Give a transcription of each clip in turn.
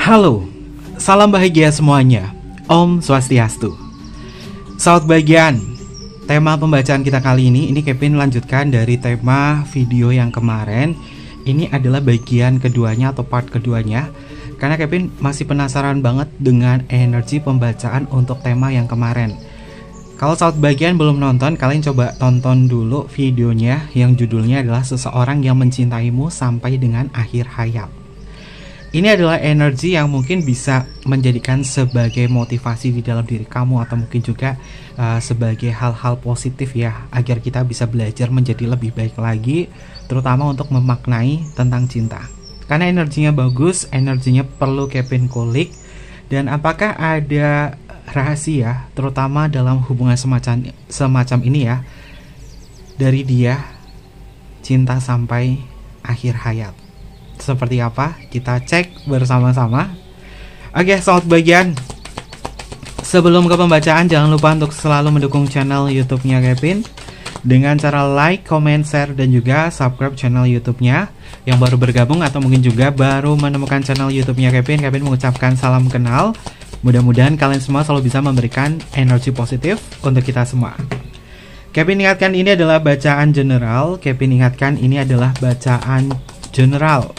Halo, salam bahagia semuanya. Om Swastiastu. Sahabat bagian, tema pembacaan kita kali ini Kevin lanjutkan dari tema video yang kemarin. Ini adalah bagian keduanya atau part keduanya, karena Kevin masih penasaran banget dengan energi pembacaan untuk tema yang kemarin. Kalau sahabat bagian belum nonton, kalian coba tonton dulu videonya yang judulnya adalah Seseorang yang Mencintaimu Sampai Dengan Akhir Hayat. Ini adalah energi yang mungkin bisa menjadikan sebagai motivasi di dalam diri kamu, atau mungkin juga sebagai hal-hal positif ya, agar kita bisa belajar menjadi lebih baik lagi, terutama untuk memaknai tentang cinta. Karena energinya bagus, energinya perlu Kevin kulik. Dan apakah ada rahasia, terutama dalam hubungan semacam ini ya, dari dia cinta sampai akhir hayat? Seperti apa? Kita cek bersama-sama. Oke, sahabat bagian, sebelum ke pembacaan, jangan lupa untuk selalu mendukung channel YouTube-nya Kevin dengan cara like, comment, share, dan juga subscribe channel YouTube-nya. Yang baru bergabung atau mungkin juga baru menemukan channel YouTube-nya Kevin mengucapkan salam kenal. Mudah-mudahan kalian semua selalu bisa memberikan energi positif untuk kita semua. Kevin ingatkan, ini adalah bacaan general. Kevin ingatkan, ini adalah bacaan general,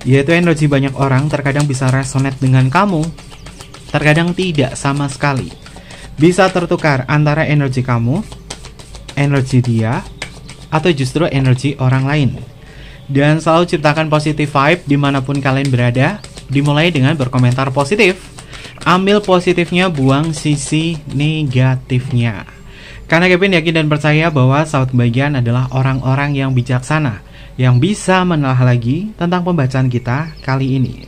yaitu energi banyak orang terkadang bisa resonate dengan kamu, terkadang tidak sama sekali. Bisa tertukar antara energi kamu, energi dia, atau justru energi orang lain. Dan selalu ciptakan positive vibe dimanapun kalian berada. Dimulai dengan berkomentar positif. Ambil positifnya, buang sisi negatifnya. Karena Kevin yakin dan percaya bahwa sahabat bagian adalah orang-orang yang bijaksana, yang bisa menelaah lagi tentang pembacaan kita kali ini.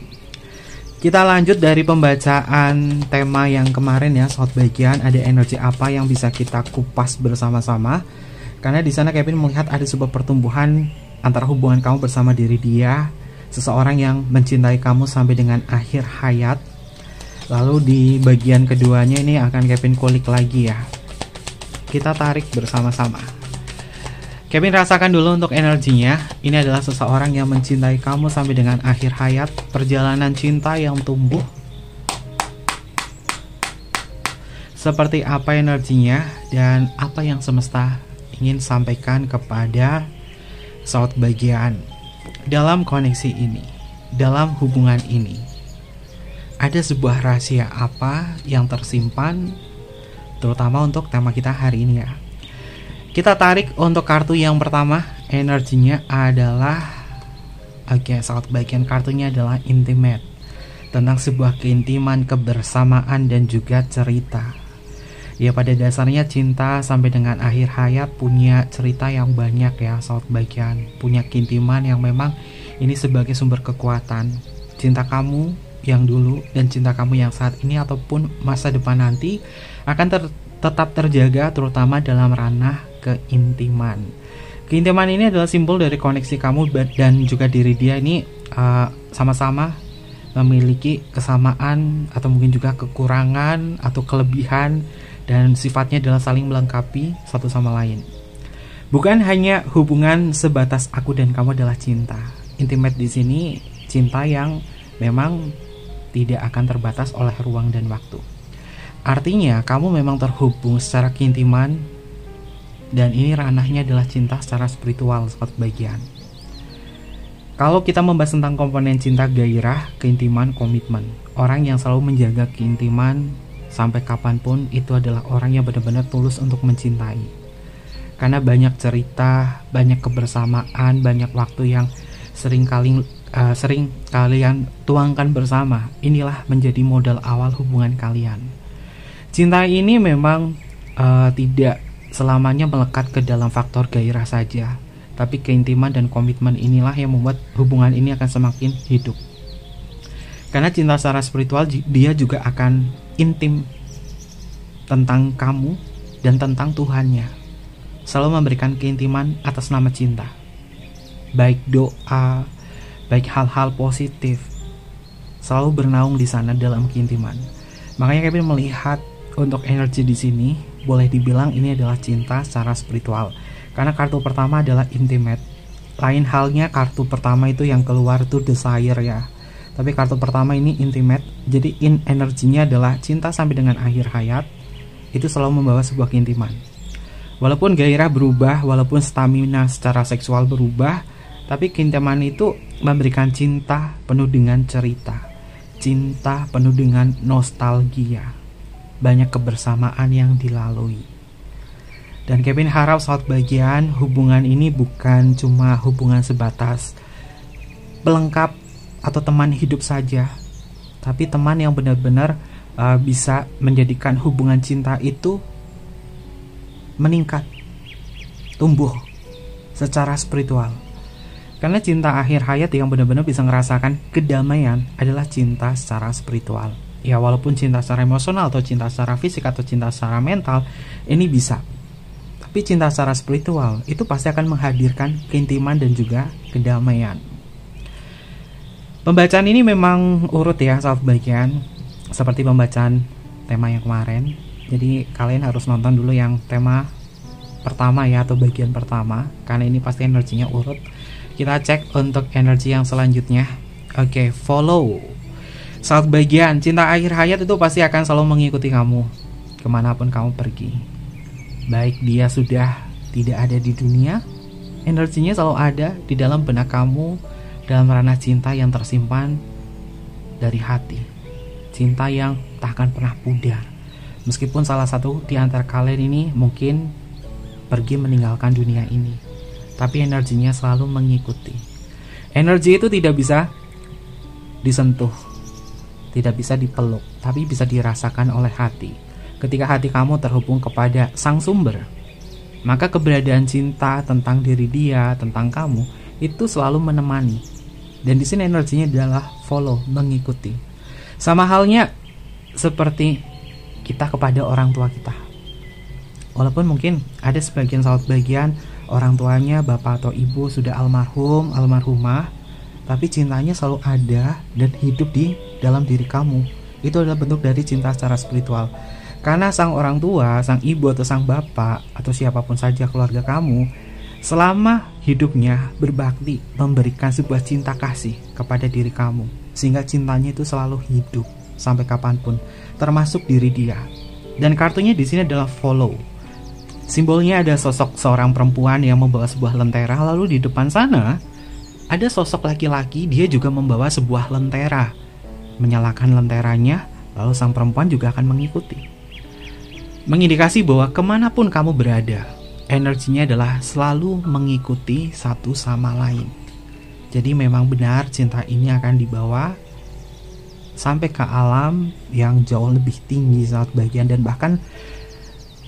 Kita lanjut dari pembacaan tema yang kemarin ya, sahabat bagian. Ada energi apa yang bisa kita kupas bersama-sama? Karena di sana Kevin melihat ada sebuah pertumbuhan antara hubungan kamu bersama diri dia, seseorang yang mencintai kamu sampai dengan akhir hayat. Lalu di bagian keduanya ini akan Kevin kulik lagi ya. Kita tarik bersama-sama. Kevin rasakan dulu untuk energinya. Ini adalah seseorang yang mencintai kamu sampai dengan akhir hayat. Perjalanan cinta yang tumbuh. Seperti apa energinya dan apa yang semesta ingin sampaikan kepada sahabat bagian dalam koneksi ini, dalam hubungan ini. Ada sebuah rahasia apa yang tersimpan, terutama untuk tema kita hari ini ya. Kita tarik untuk kartu yang pertama. Energinya adalah sahabat bagian, kartunya adalah intimate. Tentang sebuah keintiman, kebersamaan, dan juga cerita. Ya, pada dasarnya cinta sampai dengan akhir hayat punya cerita yang banyak ya, sahabat bagian. Punya keintiman yang memang ini sebagai sumber kekuatan. Cinta kamu yang dulu dan cinta kamu yang saat ini ataupun masa depan nanti akan tetap terjaga, terutama dalam ranah keintiman. Keintiman ini adalah simbol dari koneksi kamu dan juga diri dia ini sama-sama memiliki kesamaan atau mungkin juga kekurangan atau kelebihan, dan sifatnya adalah saling melengkapi satu sama lain. Bukan hanya hubungan sebatas aku dan kamu adalah cinta. Intimate di sini cinta yang memang tidak akan terbatas oleh ruang dan waktu. Artinya kamu memang terhubung secara keintiman, dan ini ranahnya adalah cinta secara spiritual, sahabat bagian. Kalau kita membahas tentang komponen cinta, gairah, keintiman, komitmen, orang yang selalu menjaga keintiman sampai kapanpun itu adalah orang yang benar-benar tulus untuk mencintai. Karena banyak cerita, banyak kebersamaan, banyak waktu yang sering kalian tuangkan bersama. Inilah menjadi modal awal hubungan kalian. Cinta ini memang tidak selamanya melekat ke dalam faktor gairah saja, tapi keintiman dan komitmen inilah yang membuat hubungan ini akan semakin hidup. Karena cinta secara spiritual, dia juga akan intim tentang kamu dan tentang Tuhannya. Selalu memberikan keintiman atas nama cinta, baik doa, baik hal-hal positif, selalu bernaung di sana dalam keintiman. Makanya Kevin melihat untuk energi di sini, boleh dibilang ini adalah cinta secara spiritual. Karena kartu pertama adalah intimate. Lain halnya kartu pertama itu yang keluar itu desire ya. Tapi kartu pertama ini intimate, jadi energinya adalah cinta sampai dengan akhir hayat. Itu selalu membawa sebuah keintiman. Walaupun gairah berubah, walaupun stamina secara seksual berubah, tapi keintiman itu memberikan cinta penuh dengan cerita, cinta penuh dengan nostalgia, banyak kebersamaan yang dilalui. Dan Kevin harap saat bagian hubungan ini bukan cuma hubungan sebatas pelengkap atau teman hidup saja, tapi teman yang benar-benar bisa menjadikan hubungan cinta itu meningkat, tumbuh secara spiritual. Karena cinta akhir hayat yang benar-benar bisa merasakan kedamaian adalah cinta secara spiritual. Ya, walaupun cinta secara emosional atau cinta secara fisik atau cinta secara mental ini bisa, tapi cinta secara spiritual itu pasti akan menghadirkan keintiman dan juga kedamaian. Pembacaan ini memang urut ya, sahabat bagian, seperti pembacaan tema yang kemarin. Jadi kalian harus nonton dulu yang tema pertama ya, atau bagian pertama, karena ini pasti energinya urut. Kita cek untuk energi yang selanjutnya. Oke, follow. Saat bagian cinta akhir hayat itu pasti akan selalu mengikuti kamu kemanapun kamu pergi. Baik dia sudah tidak ada di dunia, energinya selalu ada di dalam benak kamu, dalam ranah cinta yang tersimpan dari hati, cinta yang tak akan pernah pudar. Meskipun salah satu di antara kalian ini mungkin pergi meninggalkan dunia ini, tapi energinya selalu mengikuti. Energi itu tidak bisa disentuh, tidak bisa dipeluk, tapi bisa dirasakan oleh hati. Ketika hati kamu terhubung kepada sang sumber, maka keberadaan cinta tentang diri dia, tentang kamu, itu selalu menemani. Dan di sini energinya adalah follow, mengikuti. Sama halnya seperti kita kepada orang tua kita. Walaupun mungkin ada sebagian sahabat bagian orang tuanya, bapak atau ibu sudah almarhum, almarhumah, tapi cintanya selalu ada dan hidup di dalam diri kamu. Itu adalah bentuk dari cinta secara spiritual. Karena sang orang tua, sang ibu atau sang bapak atau siapapun saja keluarga kamu selama hidupnya berbakti memberikan sebuah cinta kasih kepada diri kamu, sehingga cintanya itu selalu hidup sampai kapanpun, termasuk diri dia. Dan kartunya di sini adalah follow. Simbolnya ada sosok seorang perempuan yang membawa sebuah lentera, lalu di depan sana ada sosok laki-laki, dia juga membawa sebuah lentera. Menyalakan lenteranya, lalu sang perempuan juga akan mengikuti. Mengindikasi bahwa kemanapun kamu berada, energinya adalah selalu mengikuti satu sama lain. Jadi memang benar cinta ini akan dibawa sampai ke alam yang jauh lebih tinggi saat bagian, dan bahkan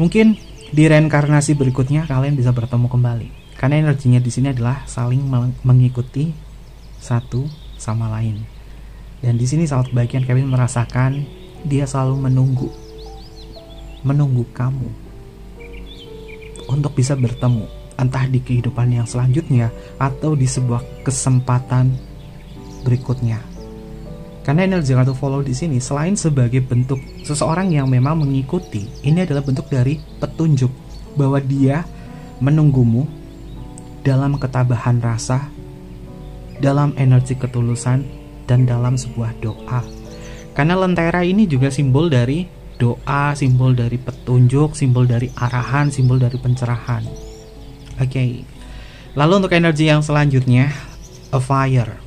mungkin di reinkarnasi berikutnya kalian bisa bertemu kembali. Karena energinya di sini adalah saling mengikuti satu sama lain. Dan di sini saat bagian Kevin merasakan dia selalu menunggu kamu untuk bisa bertemu, entah di kehidupan yang selanjutnya atau di sebuah kesempatan berikutnya. Karena energi kartu follow di sini selain sebagai bentuk seseorang yang memang mengikuti, ini adalah bentuk dari petunjuk bahwa dia menunggumu dalam ketabahan rasa, dalam energi ketulusan, dan dalam sebuah doa. Karena lentera ini juga simbol dari doa, simbol dari petunjuk, simbol dari arahan, simbol dari pencerahan. Oke. Lalu untuk energi yang selanjutnya, a fire.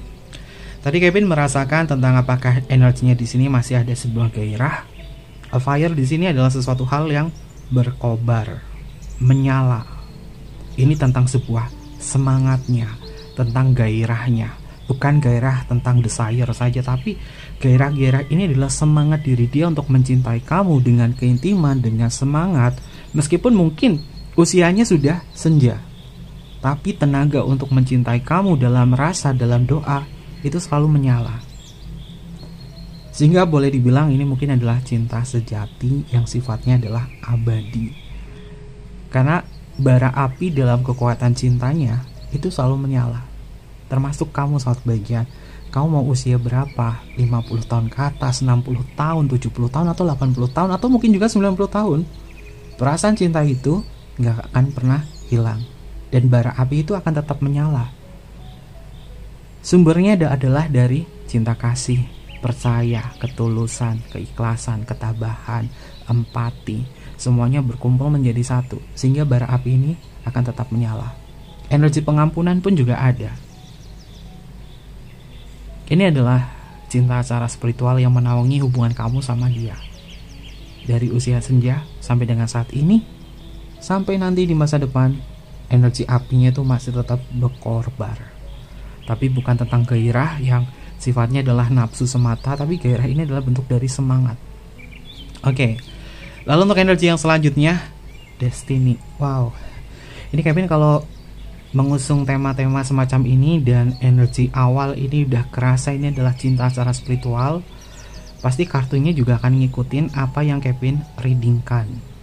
Tadi Kevin merasakan tentang apakah energinya di sini masih ada sebuah gairah. A fire di sini adalah sesuatu hal yang berkobar, menyala. Ini tentang sebuah semangatnya, tentang gairahnya. Bukan gairah tentang desire saja, tapi gairah-gairah ini adalah semangat diri dia untuk mencintai kamu dengan keintiman, dengan semangat. Meskipun mungkin usianya sudah senja, tapi tenaga untuk mencintai kamu dalam rasa, dalam doa, itu selalu menyala. Sehingga boleh dibilang ini mungkin adalah cinta sejati yang sifatnya adalah abadi. Karena bara api dalam kekuatan cintanya itu selalu menyala. Termasuk kamu saat bagian, kamu mau usia berapa, 50 tahun ke atas, 60 tahun, 70 tahun, atau 80 tahun, atau mungkin juga 90 tahun, perasaan cinta itu gak akan pernah hilang, dan bara api itu akan tetap menyala. Sumbernya adalah dari cinta kasih, percaya, ketulusan, keikhlasan, ketabahan, empati, semuanya berkumpul menjadi satu, sehingga bara api ini akan tetap menyala. Energi pengampunan pun juga ada. Ini adalah cinta secara spiritual yang menaungi hubungan kamu sama dia. Dari usia senja sampai dengan saat ini, sampai nanti di masa depan, energi apinya itu masih tetap berkorbar. Tapi bukan tentang gairah yang sifatnya adalah nafsu semata, tapi gairah ini adalah bentuk dari semangat. Oke, lalu untuk energi yang selanjutnya, destiny. Wow, ini Kevin kalau mengusung tema-tema semacam ini dan energi awal ini udah kerasa ini adalah cinta secara spiritual, pasti kartunya juga akan ngikutin apa yang Kevin readingkan.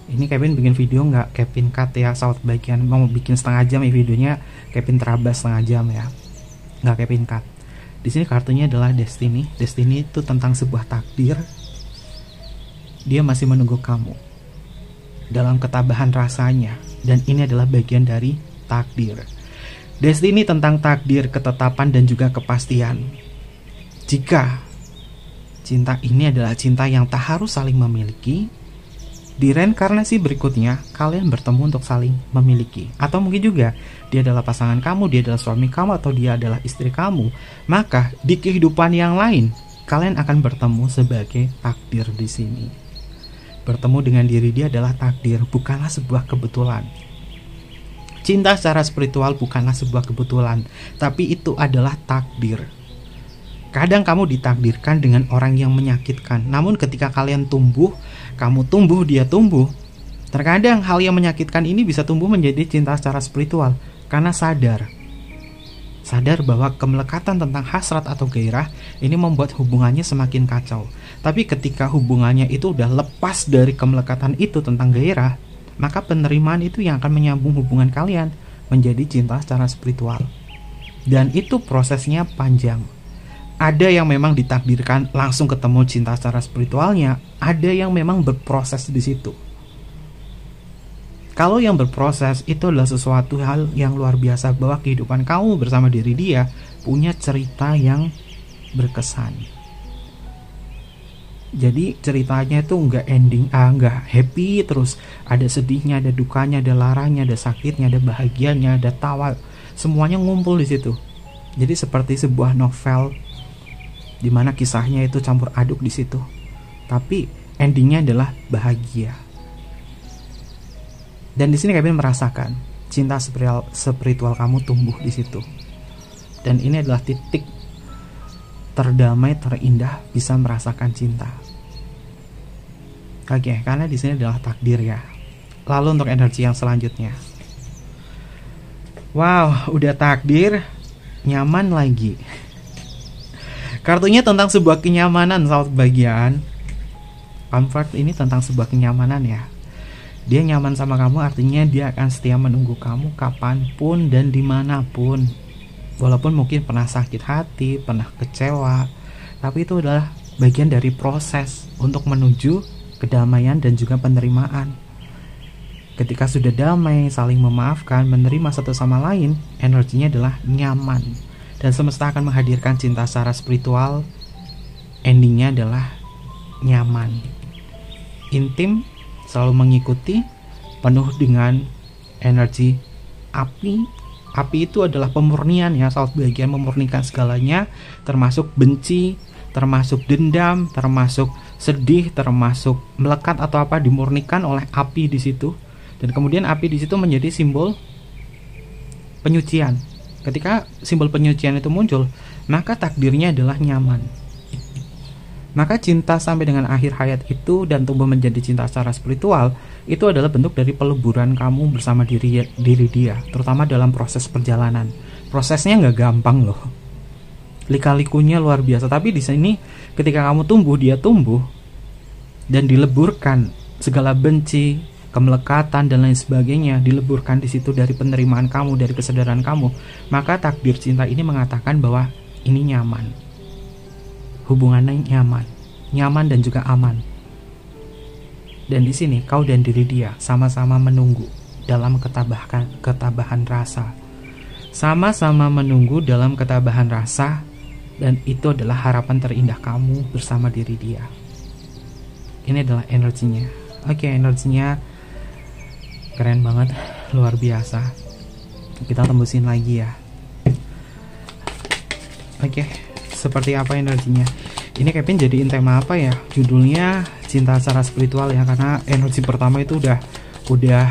Ini Kevin bikin video nggak Kevin cut ya, saat bagian mau bikin setengah jam ya videonya, Kevin terabas setengah jam ya, nggak Kevin cut. Di sini kartunya adalah destiny. Destiny itu tentang sebuah takdir. Dia masih menunggu kamu dalam ketabahan rasanya, dan ini adalah bagian dari takdir. Destiny tentang takdir, ketetapan, dan juga kepastian. Jika cinta ini adalah cinta yang tak harus saling memiliki, di reinkarnasi berikutnya kalian bertemu untuk saling memiliki. Atau mungkin juga dia adalah pasangan kamu, dia adalah suami kamu, atau dia adalah istri kamu. Maka di kehidupan yang lain kalian akan bertemu sebagai takdir di sini. Bertemu dengan diri dia adalah takdir, bukanlah sebuah kebetulan. Cinta secara spiritual bukanlah sebuah kebetulan, tapi itu adalah takdir. Kadang kamu ditakdirkan dengan orang yang menyakitkan, namun ketika kalian tumbuh, kamu tumbuh, dia tumbuh. Terkadang hal yang menyakitkan ini bisa tumbuh menjadi cinta secara spiritual, karena sadar bahwa kemelekatan tentang hasrat atau gairah ini membuat hubungannya semakin kacau. Tapi ketika hubungannya itu udah lepas dari kemelekatan itu tentang gairah, maka penerimaan itu yang akan menyambung hubungan kalian menjadi cinta secara spiritual. Dan itu prosesnya panjang. Ada yang memang ditakdirkan langsung ketemu cinta secara spiritualnya, ada yang memang berproses di situ. Kalau yang berproses itu adalah sesuatu hal yang luar biasa, bahwa kehidupan kamu bersama diri dia punya cerita yang berkesan. Jadi ceritanya itu nggak ending, nggak happy terus, ada sedihnya, ada dukanya, ada laranya, ada sakitnya, ada bahagianya, ada tawa, semuanya ngumpul di situ. Jadi seperti sebuah novel di mana kisahnya itu campur aduk di situ, tapi endingnya adalah bahagia. Dan di sini Kevin merasakan cinta spiritual kamu tumbuh di situ. Dan ini adalah titik terdamai, terindah, bisa merasakan cinta. Oke, karena di sini adalah takdir ya. Lalu untuk energi yang selanjutnya, wow, udah takdir, nyaman lagi. Kartunya tentang sebuah kenyamanan, sahabat bagian. Comfort ini tentang sebuah kenyamanan ya. Dia nyaman sama kamu, artinya dia akan setia menunggu kamu kapanpun dan dimanapun. Walaupun mungkin pernah sakit hati, pernah kecewa, tapi itu adalah bagian dari proses untuk menuju kedamaian dan juga penerimaan. Ketika sudah damai, saling memaafkan, menerima satu sama lain, energinya adalah nyaman. Dan semesta akan menghadirkan cinta secara spiritual, endingnya adalah nyaman. Intim, selalu mengikuti, penuh dengan energi api. Api itu adalah pemurnian ya, saat bagian memurnikan segalanya, termasuk benci, termasuk dendam, termasuk sedih, termasuk melekat atau apa, dimurnikan oleh api di situ. Dan kemudian api di situ menjadi simbol penyucian. Ketika simbol penyucian itu muncul, maka takdirnya adalah nyaman. Maka cinta sampai dengan akhir hayat itu dan tumbuh menjadi cinta secara spiritual, itu adalah bentuk dari peleburan kamu bersama diri dia, terutama dalam proses perjalanan. Prosesnya nggak gampang loh, lika-likunya luar biasa. Tapi di sini ketika kamu tumbuh, dia tumbuh, dan dileburkan segala benci, kemelekatan dan lain sebagainya, dileburkan di situ dari penerimaan kamu, dari kesadaran kamu. Maka takdir cinta ini mengatakan bahwa ini nyaman, hubungannya nyaman dan juga aman. Dan di sini kau dan diri dia sama-sama menunggu dalam ketabahan rasa. Sama-sama menunggu dalam ketabahan rasa dan itu adalah harapan terindah kamu bersama diri dia. Ini adalah energinya. Oke, energinya keren banget, luar biasa. Kita tembusin lagi ya. Oke, seperti apa energinya? Ini Kevin jadiin tema apa ya? Judulnya cinta secara spiritual ya, karena energi pertama itu udah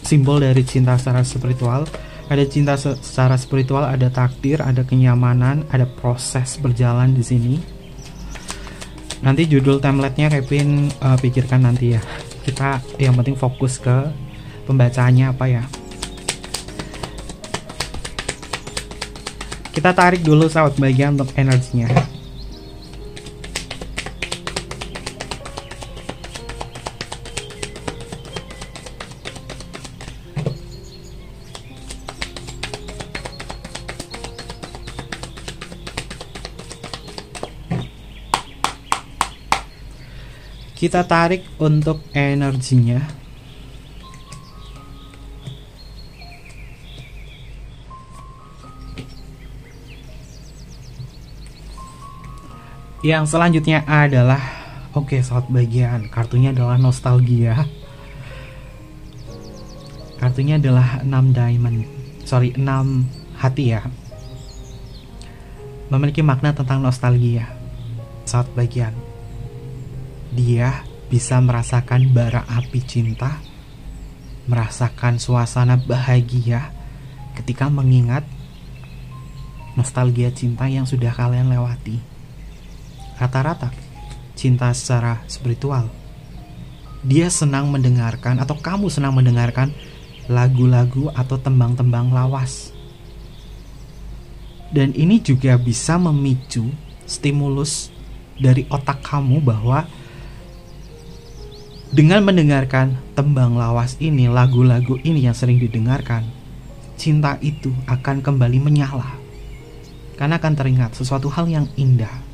simbol dari cinta secara spiritual. Ada cinta secara spiritual, ada takdir, ada kenyamanan, ada proses berjalan di sini. Nanti judul template-nya Kevin pikirkan nanti ya. Kita yang penting fokus ke pembacaannya apa ya. Kita tarik dulu sahabat bagian untuk energinya. Kita tarik untuk energinya. Yang selanjutnya adalah, oke sahabat bagian, kartunya adalah nostalgia. Kartunya adalah 6 diamond. 6 hati ya. Memiliki makna tentang nostalgia. Sahabat bagian, dia bisa merasakan bara api cinta, merasakan suasana bahagia ketika mengingat nostalgia cinta yang sudah kalian lewati. Rata-rata cinta secara spiritual, dia senang mendengarkan atau kamu senang mendengarkan lagu-lagu atau tembang-tembang lawas. Dan ini juga bisa memicu stimulus dari otak kamu bahwa dengan mendengarkan tembang lawas ini, lagu-lagu ini yang sering didengarkan, cinta itu akan kembali menyala. Karena akan teringat sesuatu hal yang indah.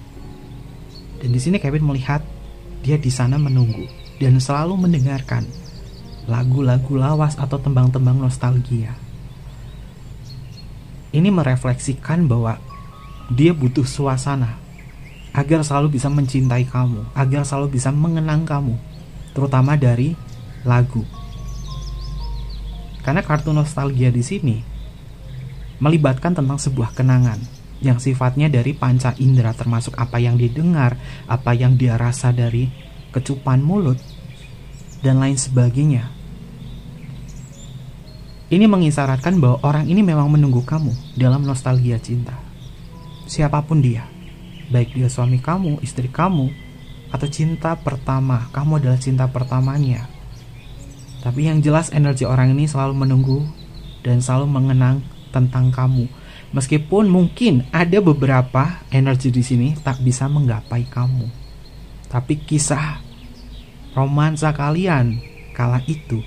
Dan di sini Kevin melihat dia di sana menunggu dan selalu mendengarkan lagu-lagu lawas atau tembang-tembang nostalgia. Ini merefleksikan bahwa dia butuh suasana agar selalu bisa mencintai kamu, agar selalu bisa mengenang kamu, terutama dari lagu. Karena kartu nostalgia di sini melibatkan tentang sebuah kenangan yang sifatnya dari panca indera, termasuk apa yang didengar, apa yang dia rasa dari kecupan mulut, dan lain sebagainya. Ini mengisyaratkan bahwa orang ini memang menunggu kamu dalam nostalgia cinta. Siapapun dia, baik dia suami kamu, istri kamu, atau cinta pertama, kamu adalah cinta pertamanya. Tapi yang jelas energi orang ini selalu menunggu dan selalu mengenang tentang kamu. Meskipun mungkin ada beberapa energi di sini tak bisa menggapai kamu, tapi kisah romansa kalian kala itu,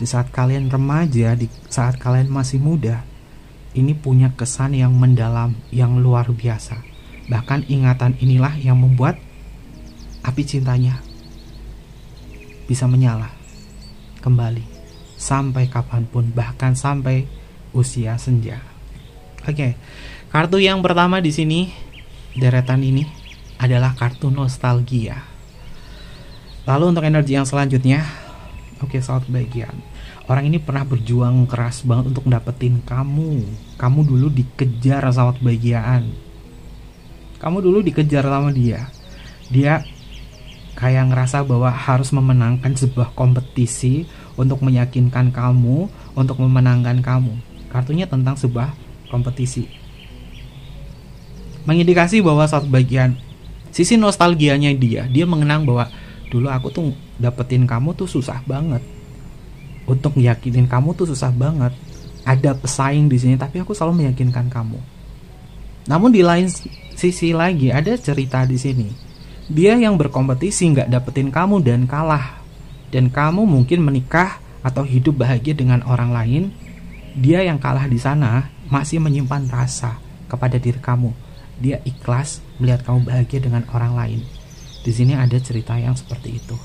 di saat kalian remaja, di saat kalian masih muda, ini punya kesan yang mendalam, yang luar biasa. Bahkan ingatan inilah yang membuat api cintanya bisa menyala kembali sampai kapanpun, bahkan sampai usia senja. Oke, kartu yang pertama di sini, deretan ini adalah kartu nostalgia. Lalu untuk energi yang selanjutnya, oke sahabat bagian, orang ini pernah berjuang keras banget untuk dapetin kamu. Kamu dulu dikejar sahabat bagian. Kamu dulu dikejar sama dia. Dia kayak ngerasa bahwa harus memenangkan sebuah kompetisi untuk meyakinkan kamu, untuk memenangkan kamu. Kartunya tentang sebuah kompetisi, mengindikasi bahwa saat bagian sisi nostalgianya dia mengenang bahwa dulu aku tuh dapetin kamu tuh susah banget, untuk meyakinin kamu tuh susah banget. Ada pesaing di sini, tapi aku selalu meyakinkan kamu. Namun di lain sisi lagi ada cerita di sini, dia yang berkompetisi nggak dapetin kamu dan kalah, dan kamu mungkin menikah atau hidup bahagia dengan orang lain. Dia yang kalah di sana masih menyimpan rasa kepada diri kamu. Dia ikhlas melihat kamu bahagia dengan orang lain. Di sini ada cerita yang seperti itu.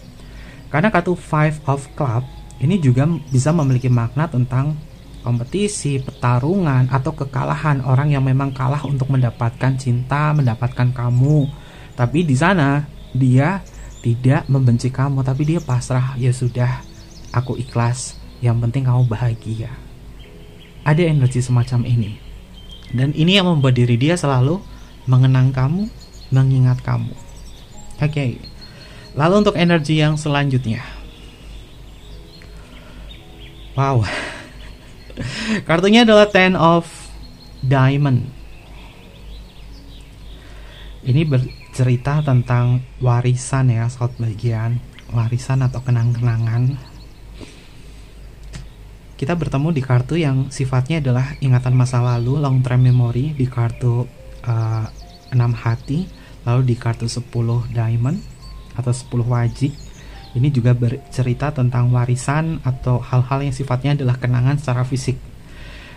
Karena kartu Five of Club ini juga bisa memiliki makna tentang kompetisi, pertarungan, atau kekalahan, orang yang memang kalah untuk mendapatkan cinta, mendapatkan kamu. Tapi di sana dia tidak membenci kamu, tapi dia pasrah. Ya sudah, aku ikhlas, yang penting kamu bahagia. Ada energi semacam ini, dan ini yang membuat diri dia selalu mengenang kamu, mengingat kamu. Oke. Lalu untuk energi yang selanjutnya, wow, kartunya adalah Ten of Diamond. Ini bercerita tentang warisan ya, soal bagian warisan atau kenang-kenangan. Kita bertemu di kartu yang sifatnya adalah ingatan masa lalu, long term memory, di kartu 6 hati, lalu di kartu 10 diamond atau 10 wajik. Ini juga bercerita tentang warisan atau hal-hal yang sifatnya adalah kenangan secara fisik.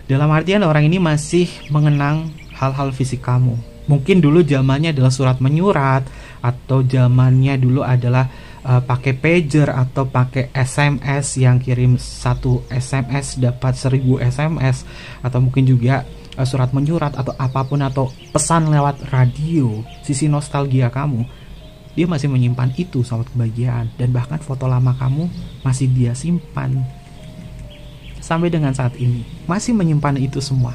Dalam artian orang ini masih mengenang hal-hal fisik kamu. Mungkin dulu zamannya adalah surat menyurat, atau zamannya dulu adalah pakai pager atau pakai SMS yang kirim 1 SMS dapat 1000 SMS, atau mungkin juga surat menyurat atau apapun, atau pesan lewat radio. Sisi nostalgia kamu, dia masih menyimpan itu, sahabat kebahagiaan. Dan bahkan foto lama kamu masih dia simpan sampai dengan saat ini, masih menyimpan itu semua.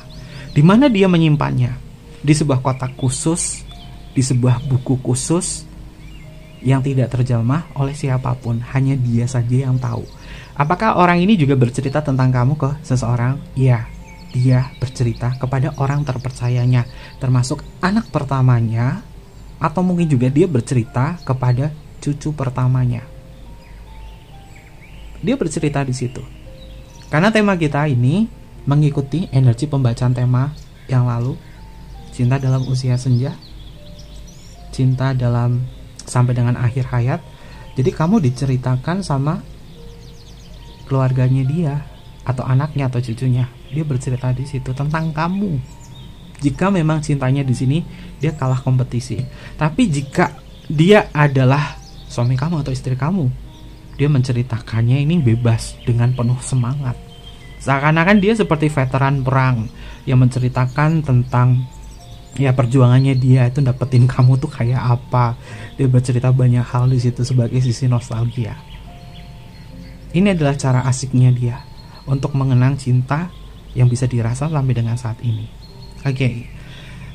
Di mana dia menyimpannya? Di sebuah kotak khusus, di sebuah buku khusus yang tidak terjemah oleh siapapun, hanya dia saja yang tahu. Apakah orang ini juga bercerita tentang kamu ke seseorang? Iya, dia bercerita kepada orang terpercayanya, termasuk anak pertamanya, atau mungkin juga dia bercerita kepada cucu pertamanya. Dia bercerita di situ. Karena tema kita ini mengikuti energi pembacaan tema yang lalu, cinta dalam usia senja, cinta dalam sampai dengan akhir hayat. Jadi kamu diceritakan sama keluarganya dia, atau anaknya atau cucunya. Dia bercerita di situ tentang kamu. Jika memang cintanya di sini dia kalah kompetisi. Tapi jika dia adalah suami kamu atau istri kamu, dia menceritakannya ini bebas dengan penuh semangat. Seakan-akan dia seperti veteran perang yang menceritakan tentang ya perjuangannya dia itu dapetin kamu tuh kayak apa. Dia bercerita banyak hal di situ sebagai sisi nostalgia. Ini adalah cara asiknya dia untuk mengenang cinta yang bisa dirasa sampai dengan saat ini. Oke.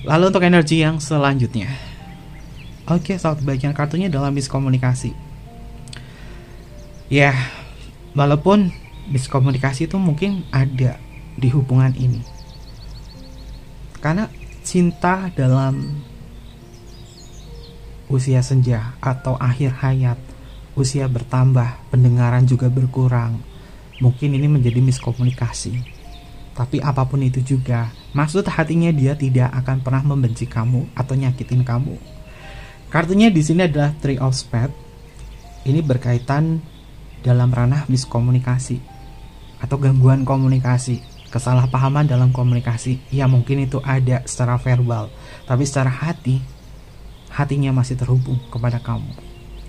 Lalu untuk energi yang selanjutnya. Oke, saat bagian kartunya adalah miskomunikasi. Ya, walaupun miskomunikasi itu mungkin ada di hubungan ini. Karena cinta dalam usia senja atau akhir hayat, usia bertambah, pendengaran juga berkurang. Mungkin ini menjadi miskomunikasi. Tapi apapun itu juga, maksud hatinya dia tidak akan pernah membenci kamu atau nyakitin kamu. Kartunya di sini adalah Three of Spades. Ini berkaitan dalam ranah miskomunikasi atau gangguan komunikasi, kesalahpahaman dalam komunikasi. Ya mungkin itu ada secara verbal, tapi secara hatinya masih terhubung kepada kamu.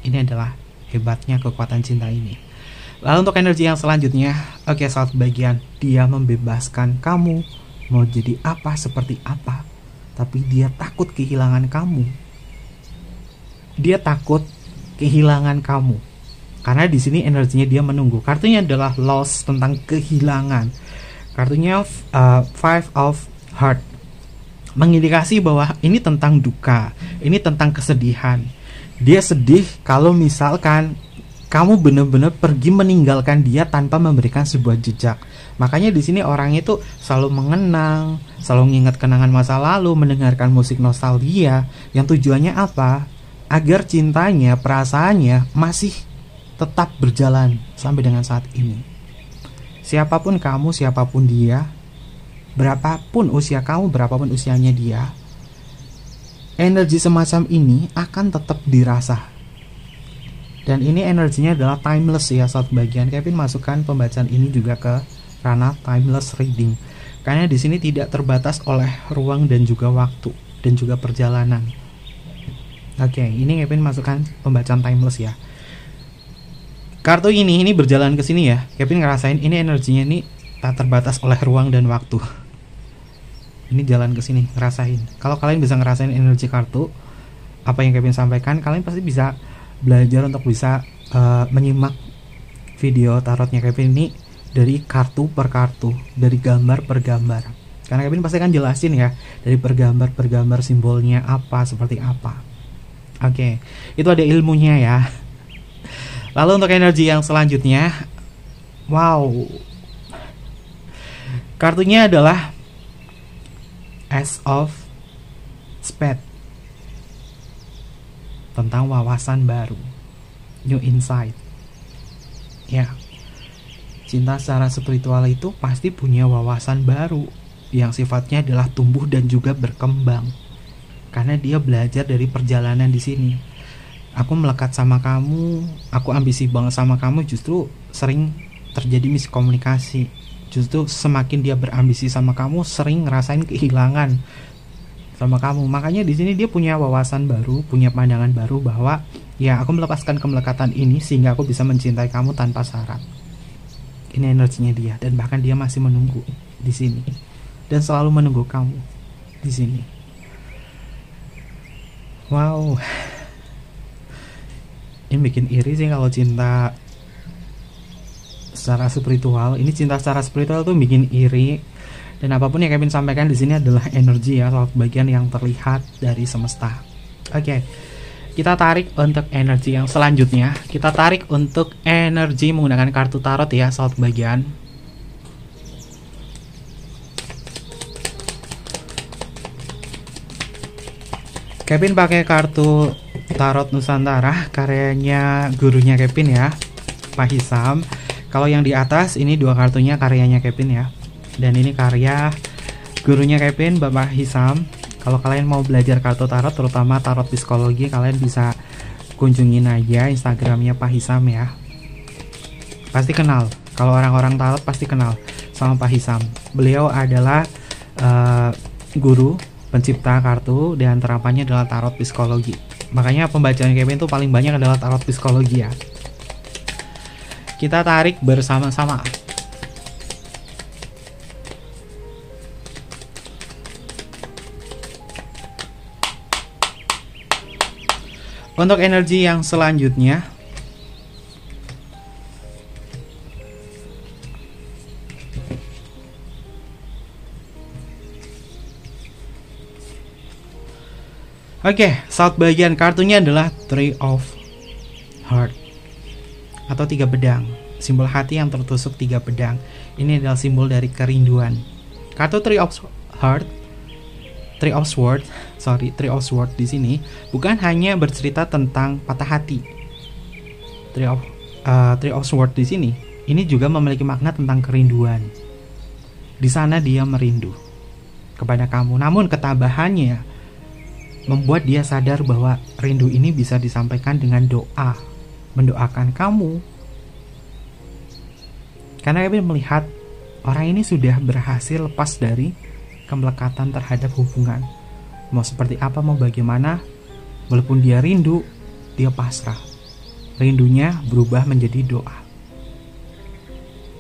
Ini adalah hebatnya kekuatan cinta ini. Lalu untuk energi yang selanjutnya, oke, saat bagian dia membebaskan kamu mau jadi apa seperti apa, tapi dia takut kehilangan kamu. Dia takut kehilangan kamu karena di sini energinya dia menunggu. Kartunya adalah loss, tentang kehilangan. Kartunya Five of Heart mengindikasi bahwa ini tentang duka, ini tentang kesedihan. Dia sedih kalau misalkan kamu benar-benar pergi meninggalkan dia tanpa memberikan sebuah jejak. Makanya di sini orang itu selalu mengenang, selalu mengingat kenangan masa lalu, mendengarkan musik nostalgia. Yang tujuannya apa? Agar cintanya, perasaannya masih tetap berjalan sampai dengan saat ini. Siapapun kamu, siapapun dia, berapapun usia kamu, berapapun usianya dia, energi semacam ini akan tetap dirasa. Dan ini energinya adalah timeless ya, saat bagian Kevin masukkan pembacaan ini juga ke ranah timeless reading. Karena di sini tidak terbatas oleh ruang dan juga waktu dan juga perjalanan. Oke, ini Kevin masukkan pembacaan timeless ya. Kartu ini berjalan ke sini ya. Kevin ngerasain ini energinya ini tak terbatas oleh ruang dan waktu. Ini jalan ke sini, ngerasain. Kalau kalian bisa ngerasain energi kartu, apa yang Kevin sampaikan, kalian pasti bisa belajar untuk bisa menyimak video tarotnya Kevin ini dari kartu per kartu, dari gambar per gambar. Karena Kevin pasti kan jelasin ya, dari per gambar simbolnya apa, seperti apa. Oke, itu ada ilmunya ya. Lalu untuk energi yang selanjutnya, wow, kartunya adalah Ace of Spades, tentang wawasan baru, new insight. Ya, cinta secara spiritual itu pasti punya wawasan baru yang sifatnya adalah tumbuh dan juga berkembang, karena dia belajar dari perjalanan di sini. Aku melekat sama kamu, aku ambisi banget sama kamu, justru sering terjadi miskomunikasi. Justru semakin dia berambisi sama kamu, sering ngerasain kehilangan sama kamu. Makanya di sini dia punya wawasan baru, punya pandangan baru bahwa ya aku melepaskan kemelekatan ini sehingga aku bisa mencintai kamu tanpa syarat. Ini energinya dia, dan bahkan dia masih menunggu di sini dan selalu menunggu kamu di sini. Wow, ini bikin iri sih kalau cinta secara spiritual. Ini cinta secara spiritual tuh bikin iri. Dan apapun yang Kevin sampaikan di sini adalah energi ya, soal bagian yang terlihat dari semesta. Oke, kita tarik untuk energi yang selanjutnya. Kita tarik untuk energi menggunakan kartu tarot ya, soal bagian. Kevin pakai kartu tarot Nusantara, karyanya gurunya Kevin ya, Pak Hisam. Kalau yang di atas ini dua kartunya karyanya Kevin ya, dan ini karya gurunya Kevin, Bapak Hisam. Kalau kalian mau belajar kartu tarot, terutama tarot psikologi, kalian bisa kunjungin aja Instagramnya Pak Hisam ya. Pasti kenal, kalau orang-orang tarot pasti kenal sama Pak Hisam. Beliau adalah guru pencipta kartu dan terapannya adalah tarot psikologi. Makanya pembacaan Kevin itu paling banyak adalah tarot psikologi ya. Kita tarik bersama-sama. Untuk energi yang selanjutnya, oke, saat bagian kartunya adalah Three of Hearts atau 3 pedang, simbol hati yang tertusuk 3 pedang. Ini adalah simbol dari kerinduan. Kartu Three of Swords di sini bukan hanya bercerita tentang patah hati. Three of Swords di sini ini juga memiliki makna tentang kerinduan. Di sana dia merindu kepada kamu, namun ketabahannya membuat dia sadar bahwa rindu ini bisa disampaikan dengan doa, mendoakan kamu. Karena Kevin melihat orang ini sudah berhasil lepas dari kemelekatan terhadap hubungan. Mau seperti apa, mau bagaimana, walaupun dia rindu, dia pasrah. Rindunya berubah menjadi doa.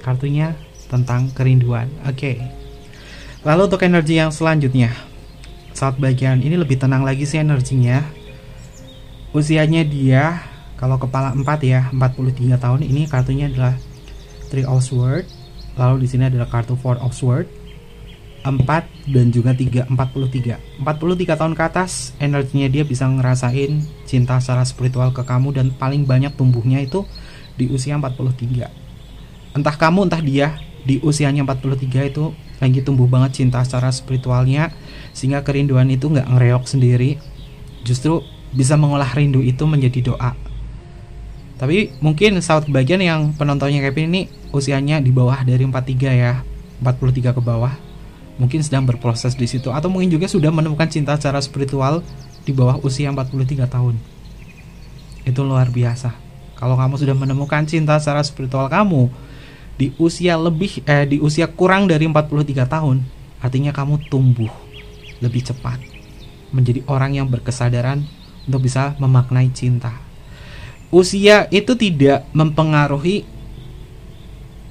Kartunya tentang kerinduan. Oke. Lalu untuk energi yang selanjutnya, saat bagian ini lebih tenang lagi sih energinya. Usianya dia, kalau kepala 4 ya, 43 tahun. Ini kartunya adalah Three of Swords. Lalu di sini adalah kartu Four of Swords, 4 dan juga 3, 43 tahun ke atas. Energinya dia bisa ngerasain cinta secara spiritual ke kamu, dan paling banyak tumbuhnya itu di usia 43. Entah kamu entah dia, di usianya 43 itu lagi tumbuh banget cinta secara spiritualnya, sehingga kerinduan itu nggak ngereok sendiri, justru bisa mengolah rindu itu menjadi doa. Tapi mungkin saat bagian yang penontonnya Kevin ini usianya di bawah dari 43 ya, 43 ke bawah, mungkin sedang berproses di situ, atau mungkin juga sudah menemukan cinta secara spiritual di bawah usia 43 tahun. Itu luar biasa. Kalau kamu sudah menemukan cinta secara spiritual kamu di usia di usia kurang dari 43 tahun, artinya kamu tumbuh lebih cepat menjadi orang yang berkesadaran untuk bisa memaknai cinta. Usia itu tidak mempengaruhi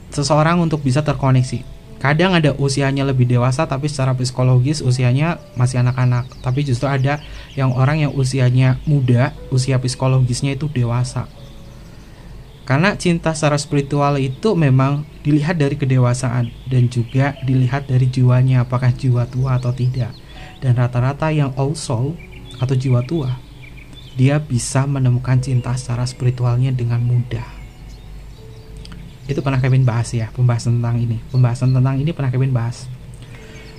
seseorang untuk bisa terkoneksi. Kadang ada usianya lebih dewasa tapi secara psikologis usianya masih anak-anak. Tapi justru ada yang orang yang usianya muda, usia psikologisnya itu dewasa. Karena cinta secara spiritual itu memang dilihat dari kedewasaan dan juga dilihat dari jiwanya, apakah jiwa tua atau tidak. Dan rata-rata yang old soul atau jiwa tua, dia bisa menemukan cinta secara spiritualnya dengan mudah. Itu pernah Kevin bahas ya, pembahasan tentang ini pernah Kevin bahas.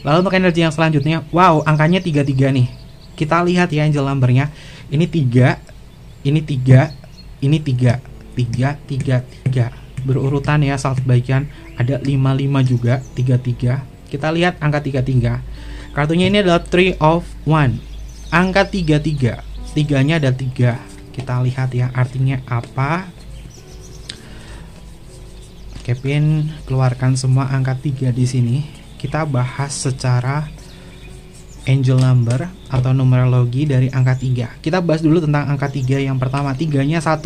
Lalu untuk energi yang selanjutnya, wow, angkanya 33 nih. Kita lihat ya angel numbernya. Ini 3, ini 3, ini 3, 3, 3, 3. Berurutan ya, saat bagian ada 55 juga, 33. Kita lihat angka 33. Kartunya ini adalah 3 of 1. Angka 33. 3-nya ada 3. Kita lihat ya artinya apa. Kevin keluarkan semua angka 3 di sini. Kita bahas secara angel number atau numerologi dari angka 3. Kita bahas dulu tentang angka 3 yang pertama. 3-nya 1.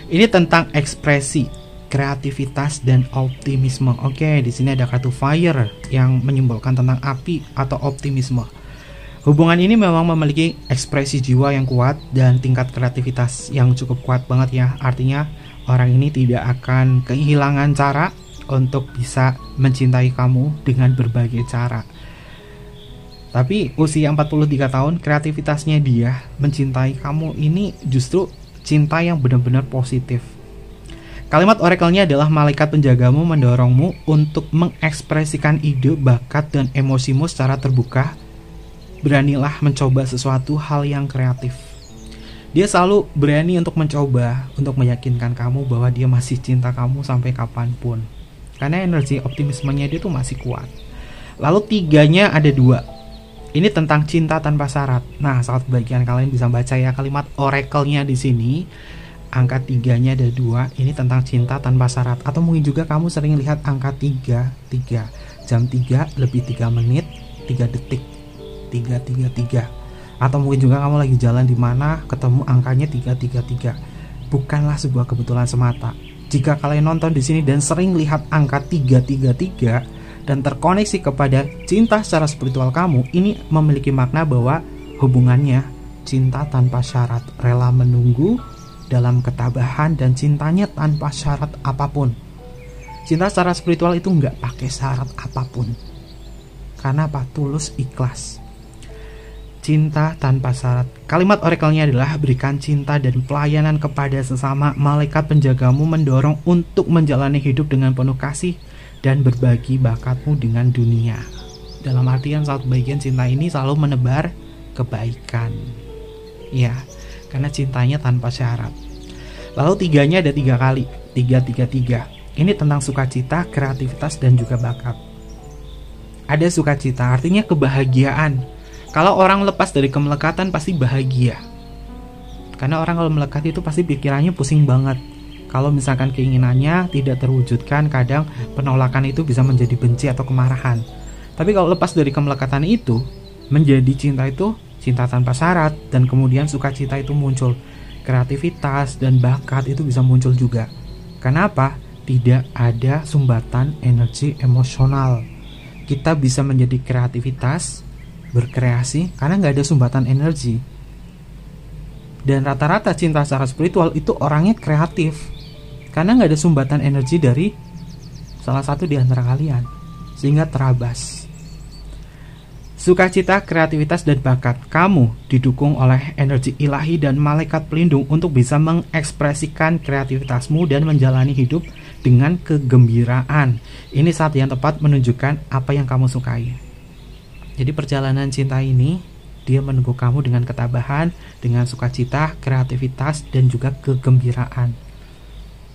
Ini tentang ekspresi, kreativitas dan optimisme. Oke, di sini ada kartu fire yang menyimbolkan tentang api atau optimisme. Hubungan ini memang memiliki ekspresi jiwa yang kuat dan tingkat kreativitas yang cukup kuat banget ya. Artinya orang ini tidak akan kehilangan cara untuk bisa mencintai kamu dengan berbagai cara. Tapi usia 43 tahun, kreativitasnya dia mencintai kamu ini justru cinta yang benar-benar positif. Kalimat oracle-nya adalah malaikat penjagamu mendorongmu untuk mengekspresikan ide, bakat, dan emosimu secara terbuka. Beranilah mencoba sesuatu hal yang kreatif. Dia selalu berani untuk mencoba, untuk meyakinkan kamu bahwa dia masih cinta kamu sampai kapanpun. Karena energi optimismenya dia tuh masih kuat. Lalu 3-nya ada 2. Ini tentang cinta tanpa syarat. Nah, saat bagian kalian bisa baca ya kalimat oracle-nya di sini. Angka 3-nya ada 2. Ini tentang cinta tanpa syarat. Atau mungkin juga kamu sering lihat angka 3. Jam 3 lebih 3 menit, 3 detik. 3. Atau mungkin juga kamu lagi jalan di mana ketemu angkanya 333. Bukanlah sebuah kebetulan semata. Jika kalian nonton di sini dan sering lihat angka 333 dan terkoneksi kepada cinta secara spiritual kamu, ini memiliki makna bahwa hubungannya cinta tanpa syarat, rela menunggu dalam ketabahan dan cintanya tanpa syarat apapun. Cinta secara spiritual itu nggak pakai syarat apapun. Karena apa? Tulus, ikhlas. Cinta tanpa syarat. Kalimat oracle-nya adalah berikan cinta dan pelayanan kepada sesama. Malaikat penjagamu mendorong untuk menjalani hidup dengan penuh kasih dan berbagi bakatmu dengan dunia. Dalam artian saat bagian cinta ini selalu menebar kebaikan. Ya, karena cintanya tanpa syarat. Lalu 3-nya ada 3 kali. 3. Ini tentang sukacita, kreativitas dan juga bakat. Ada sukacita, artinya kebahagiaan. Kalau orang lepas dari kemelekatan pasti bahagia. Karena orang kalau melekat itu pasti pikirannya pusing banget. Kalau misalkan keinginannya tidak terwujudkan, kadang penolakan itu bisa menjadi benci atau kemarahan. Tapi kalau lepas dari kemelekatan itu, menjadi cinta itu cinta tanpa syarat. Dan kemudian sukacita itu muncul. Kreativitas dan bakat itu bisa muncul juga. Kenapa? Tidak ada sumbatan energi emosional. Kita bisa menjadi kreativitas, berkreasi karena nggak ada sumbatan energi. Dan rata-rata cinta secara spiritual itu orangnya kreatif karena nggak ada sumbatan energi dari salah satu di antara kalian, sehingga terabas. Sukacita, kreativitas dan bakat kamu didukung oleh energi ilahi dan malaikat pelindung untuk bisa mengekspresikan kreativitasmu dan menjalani hidup dengan kegembiraan. Ini saat yang tepat menunjukkan apa yang kamu sukai. Jadi perjalanan cinta ini dia menunggu kamu dengan ketabahan, dengan sukacita, kreativitas dan juga kegembiraan.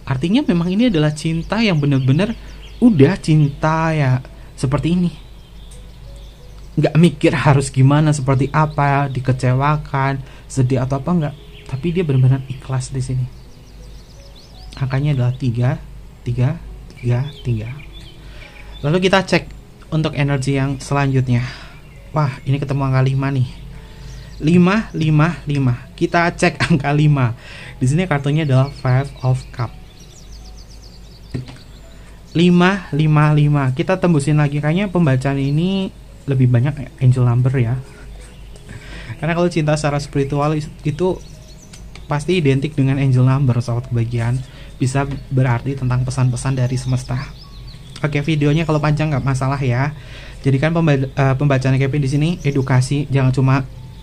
Artinya memang ini adalah cinta yang benar-benar udah cinta ya seperti ini. Nggak mikir harus gimana, seperti apa, dikecewakan, sedih atau apa, enggak. Tapi dia benar-benar ikhlas di sini. Angkanya adalah 3. Lalu kita cek untuk energi yang selanjutnya. Wah, ini ketemu angka 5 nih. 5. Kita cek angka 5. Di sini kartunya adalah 5 of Cup. 555. Kita tembusin lagi, kayaknya pembacaan ini lebih banyak angel number ya. Karena kalau cinta secara spiritual itu pasti identik dengan angel number, sahabat kebahagiaan. Bisa berarti tentang pesan-pesan dari semesta. Oke, videonya kalau panjang nggak masalah ya. Jadikan pembacaan Kevin di sini edukasi, jangan cuma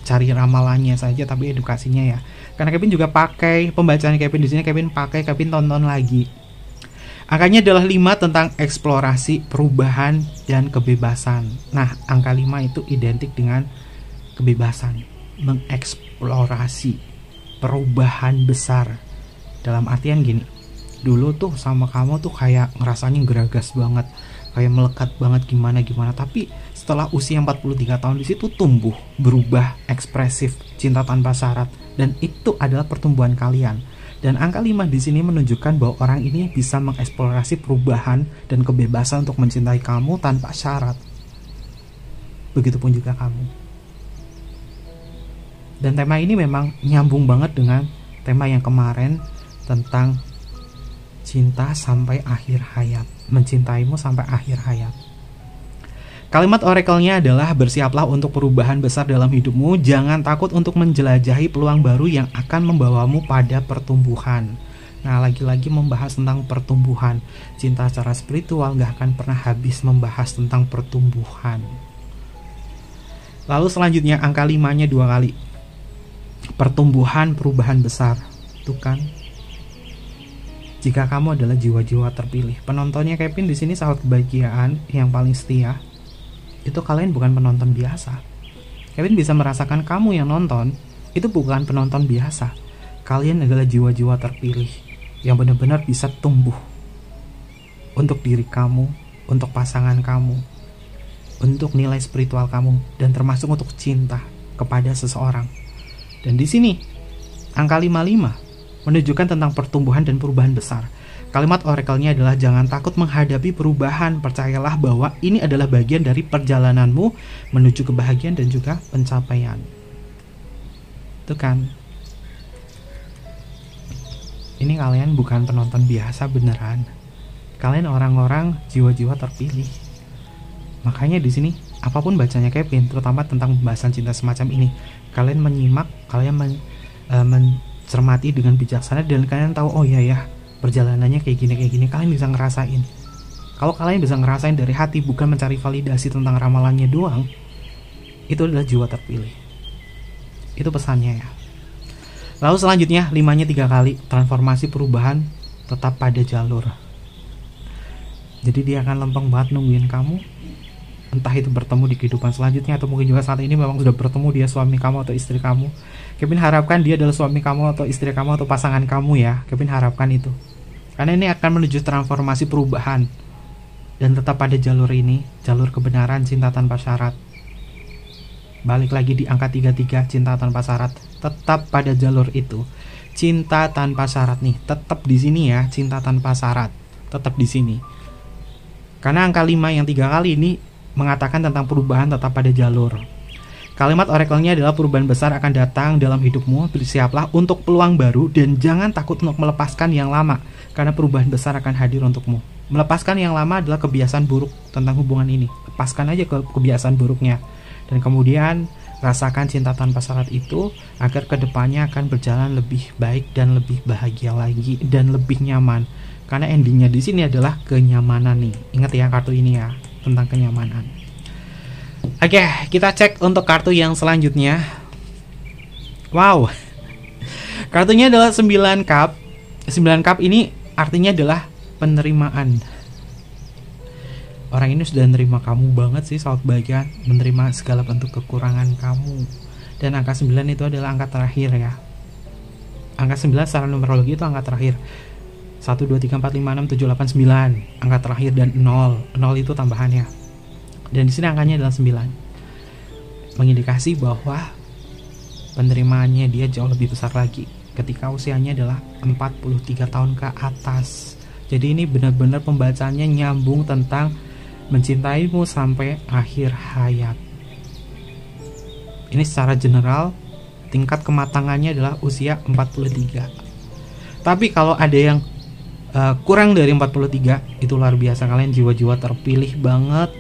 cari ramalannya saja, tapi edukasinya ya. Karena Kevin juga pakai pembacaan Kevin di sini, Kevin tonton lagi. Angkanya adalah 5 tentang eksplorasi, perubahan, dan kebebasan. Nah, angka 5 itu identik dengan kebebasan, mengeksplorasi, perubahan besar. Dalam artian gini, dulu tuh sama kamu tuh kayak ngerasanya geragas banget, kayak melekat banget gimana, tapi setelah usia 43 tahun di situ tumbuh, berubah, ekspresif, cinta tanpa syarat, dan itu adalah pertumbuhan kalian. Dan angka 5 di sini menunjukkan bahwa orang ini bisa mengeksplorasi perubahan dan kebebasan untuk mencintai kamu tanpa syarat. Begitupun juga kamu. Dan tema ini memang nyambung banget dengan tema yang kemarin tentang cinta sampai akhir hayat, mencintaimu sampai akhir hayat. Kalimat oracle-nya adalah bersiaplah untuk perubahan besar dalam hidupmu, jangan takut untuk menjelajahi peluang baru yang akan membawamu pada pertumbuhan. Nah, lagi-lagi membahas tentang pertumbuhan. Cinta secara spiritual gak akan pernah habis membahas tentang pertumbuhan. Lalu selanjutnya angka 5-nya 2 kali. Pertumbuhan, perubahan besar. Tuh kan. Jika kamu adalah jiwa-jiwa terpilih, penontonnya Kevin di sini sahabat kebahagiaan yang paling setia. Itu kalian bukan penonton biasa. Kevin bisa merasakan kamu yang nonton itu bukan penonton biasa. Kalian adalah jiwa-jiwa terpilih yang benar-benar bisa tumbuh untuk diri kamu, untuk pasangan kamu, untuk nilai spiritual kamu, dan termasuk untuk cinta kepada seseorang. Dan di sini angka 55 menunjukkan tentang pertumbuhan dan perubahan besar. Kalimat oracle-nya adalah jangan takut menghadapi perubahan, percayalah bahwa ini adalah bagian dari perjalananmu menuju kebahagiaan dan juga pencapaian. Itu kan. Ini kalian bukan penonton biasa beneran. Kalian orang-orang jiwa-jiwa terpilih. Makanya di sini apapun bacanya Kevin, terutama tentang pembahasan cinta semacam ini, kalian menyimak, kalian mencermati dengan bijaksana, dan kalian tahu oh iya ya, perjalanannya kayak gini, kalian bisa ngerasain. Kalau kalian bisa ngerasain dari hati, bukan mencari validasi tentang ramalannya doang, itu adalah jiwa terpilih. Itu pesannya ya. Lalu selanjutnya 5-nya 3 kali, transformasi, perubahan, tetap pada jalur. Jadi dia akan lempeng banget nungguin kamu, entah itu bertemu di kehidupan selanjutnya, atau mungkin juga saat ini memang sudah bertemu dia suami kamu atau istri kamu. Kevin harapkan dia adalah suami kamu atau istri kamu atau pasangan kamu ya. Kevin harapkan itu. Karena ini akan menuju transformasi, perubahan, dan tetap pada jalur ini, jalur kebenaran, cinta tanpa syarat. Balik lagi di angka 33, cinta tanpa syarat, tetap pada jalur itu. Cinta tanpa syarat nih, tetap di sini ya, cinta tanpa syarat, tetap di sini. Karena angka 5 yang 3 kali ini mengatakan tentang perubahan tetap pada jalur. Kalimat oracle-nya adalah perubahan besar akan datang dalam hidupmu, bersiaplah untuk peluang baru dan jangan takut untuk melepaskan yang lama, karena perubahan besar akan hadir untukmu. Melepaskan yang lama adalah kebiasaan buruk tentang hubungan ini. Lepaskan aja kebiasaan buruknya. Dan kemudian rasakan cinta tanpa syarat itu agar kedepannya akan berjalan lebih baik dan lebih bahagia lagi dan lebih nyaman. Karena endingnya di sini adalah kenyamanan nih. Ingat ya kartu ini ya, tentang kenyamanan. Oke, kita cek untuk kartu yang selanjutnya. Wow. Kartunya adalah 9 cup. 9 cup ini artinya adalah penerimaan. Orang ini sudah menerima kamu banget sih, sahabat bahagia, menerima segala bentuk kekurangan kamu. Dan angka 9 itu adalah angka terakhir ya. Angka 9 secara numerologi itu angka terakhir. 1, 2, 3, 4, 5, 6, 7, 8, 9. Angka terakhir dan 0. 0 itu tambahannya. Dan di sini angkanya adalah 9. Mengindikasi bahwa penerimaannya dia jauh lebih besar lagi ketika usianya adalah 43 tahun ke atas. Jadi ini benar-benar pembacaannya nyambung tentang mencintaimu sampai akhir hayat. Ini secara general tingkat kematangannya adalah usia 43. Tapi kalau ada yang kurang dari 43, itu luar biasa, kalian jiwa-jiwa terpilih banget.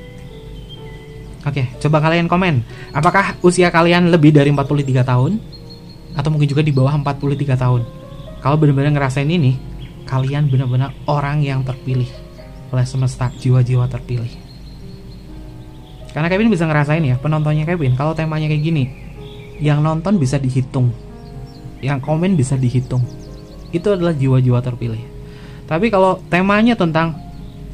Oke, coba kalian komen, apakah usia kalian lebih dari 43 tahun? Atau mungkin juga di bawah 43 tahun? Kalau benar-benar ngerasain ini, kalian benar-benar orang yang terpilih oleh semesta, jiwa-jiwa terpilih. Karena Kevin bisa ngerasain ya, penontonnya Kevin, kalau temanya kayak gini, yang nonton bisa dihitung, yang komen bisa dihitung, itu adalah jiwa-jiwa terpilih. Tapi kalau temanya tentang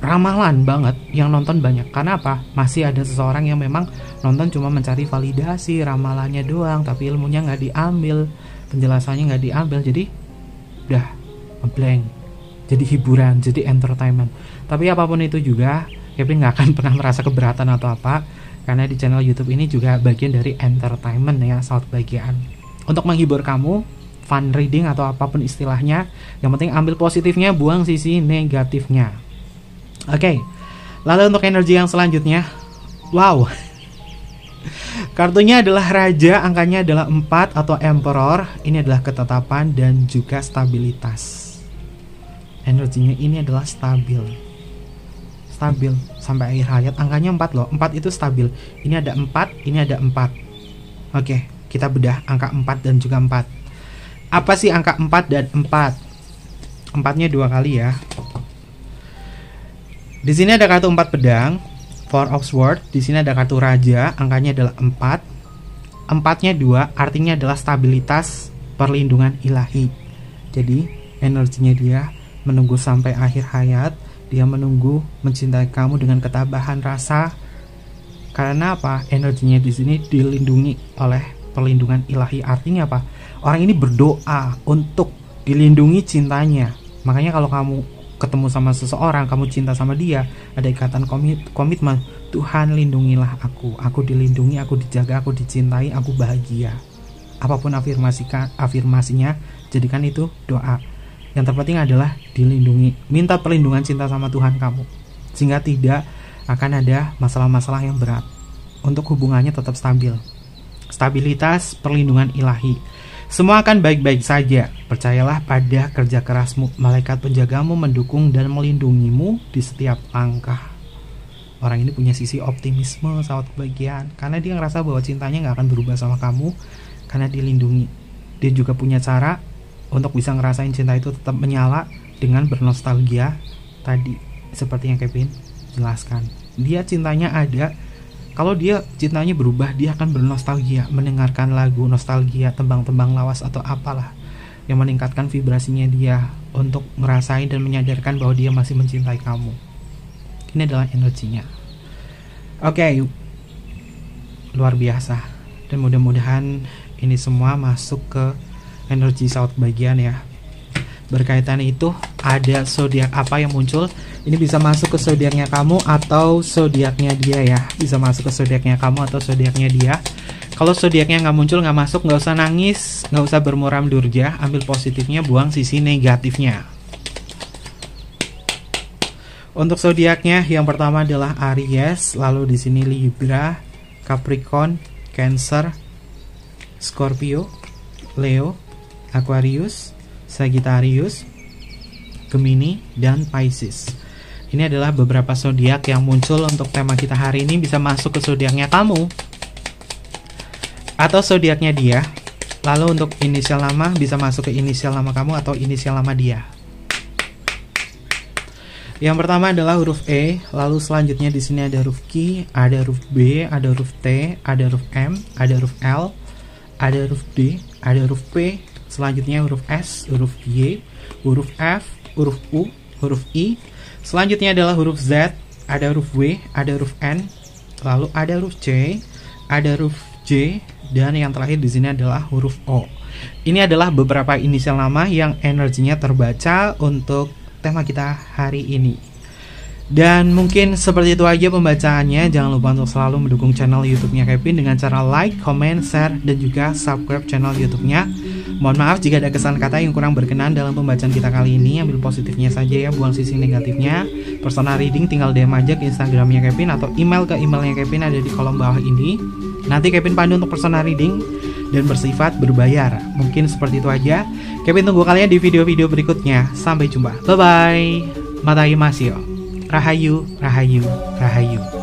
ramalan banget, yang nonton banyak. Karena apa? Masih ada seseorang yang memang nonton cuma mencari validasi, ramalannya doang, tapi ilmunya nggak diambil, penjelasannya nggak diambil, jadi udah blank, jadi hiburan, jadi entertainment. Tapi apapun itu juga, Kevin nggak akan pernah merasa keberatan atau apa, karena di channel YouTube ini juga bagian dari entertainment ya, sahabat bagian. Untuk menghibur kamu, fun reading atau apapun istilahnya, yang penting ambil positifnya, buang sisi negatifnya. Oke, lalu untuk energi yang selanjutnya, wow, kartunya adalah Raja, angkanya adalah 4 atau Emperor. Ini adalah ketetapan dan juga stabilitas. Energinya ini adalah stabil sampai akhir hayat. Angkanya 4 loh, 4 itu stabil. Ini ada 4, ini ada 4. Oke, kita bedah angka 4 dan juga 4. Apa sih angka 4 dan 4? 4-nya 2 kali ya. Di sini ada kartu 4 pedang, Four of Swords. Di sini ada kartu Raja, angkanya adalah 4. 4-nya 2, artinya adalah stabilitas, perlindungan ilahi. Jadi energinya dia menunggu sampai akhir hayat. Dia menunggu mencintai kamu dengan ketabahan rasa. Karena apa? Energinya di sini dilindungi oleh perlindungan ilahi. Artinya apa? Orang ini berdoa untuk dilindungi cintanya. Makanya kalau kamu ketemu sama seseorang, kamu cinta sama dia, ada ikatan komitmen. Tuhan lindungilah aku dilindungi, aku dijaga, aku dicintai, aku bahagia. Apapun afirmasinya, jadikan itu doa. Yang terpenting adalah dilindungi. Minta perlindungan cinta sama Tuhan kamu, sehingga tidak akan ada masalah-masalah yang berat. Untuk hubungannya tetap stabil. Stabilitas, perlindungan ilahi. Semua akan baik-baik saja. Percayalah pada kerja kerasmu. Malaikat penjagamu mendukung dan melindungimu di setiap langkah. Orang ini punya sisi optimisme, sahabat kebahagiaan, karena dia ngerasa bahwa cintanya gak akan berubah sama kamu, karena dilindungi. Dia juga punya cara untuk bisa ngerasain cinta itu tetap menyala dengan bernostalgia tadi, seperti yang Kevin jelaskan. Dia cintanya ada. Kalau dia cintanya berubah, dia akan bernostalgia, mendengarkan lagu nostalgia, tembang-tembang lawas atau apalah yang meningkatkan vibrasinya dia untuk ngerasain dan menyadarkan bahwa dia masih mencintai kamu. Ini adalah energinya. Oke, luar biasa. Dan mudah-mudahan ini semua masuk ke energi sahabat bagian ya. Berkaitan itu, ada zodiak apa yang muncul? Ini bisa masuk ke zodiaknya kamu atau zodiaknya dia ya. Bisa masuk ke zodiaknya kamu atau zodiaknya dia. Kalau zodiaknya nggak muncul, nggak masuk, nggak usah nangis, nggak usah bermuram durja. Ambil positifnya, buang sisi negatifnya. Untuk zodiaknya yang pertama adalah Aries, lalu di sini Libra, Capricorn, Cancer, Scorpio, Leo, Aquarius, Sagittarius, Gemini, dan Pisces. Ini adalah beberapa zodiak yang muncul untuk tema kita hari ini. Bisa masuk ke zodiaknya kamu atau zodiaknya dia. Lalu untuk inisial nama bisa masuk ke inisial nama kamu atau inisial nama dia. Yang pertama adalah huruf E, lalu selanjutnya di sini ada huruf Q, ada huruf B, ada huruf T, ada huruf M, ada huruf L, ada huruf D, ada huruf P. Selanjutnya huruf S, huruf Y, huruf F, huruf U, huruf I. Selanjutnya adalah huruf Z, ada huruf W, ada huruf N, lalu ada huruf C, ada huruf J, dan yang terakhir di sini adalah huruf O. Ini adalah beberapa inisial nama yang energinya terbaca untuk tema kita hari ini. Dan mungkin seperti itu aja pembacaannya. Jangan lupa untuk selalu mendukung channel YouTube-nya Kevin dengan cara like, comment, share, dan juga subscribe channel YouTube-nya. Mohon maaf jika ada kesan kata yang kurang berkenan dalam pembacaan kita kali ini. Ambil positifnya saja ya, buang sisi negatifnya. Personal reading tinggal DM aja ke Instagramnya Kevin atau email ke emailnya Kevin, ada di kolom bawah ini. Nanti Kevin pandu untuk personal reading dan bersifat berbayar. Mungkin seperti itu aja. Kevin tunggu kalian di video-video berikutnya. Sampai jumpa. Bye-bye. Matai Masio. Rahayu, Rahayu, Rahayu.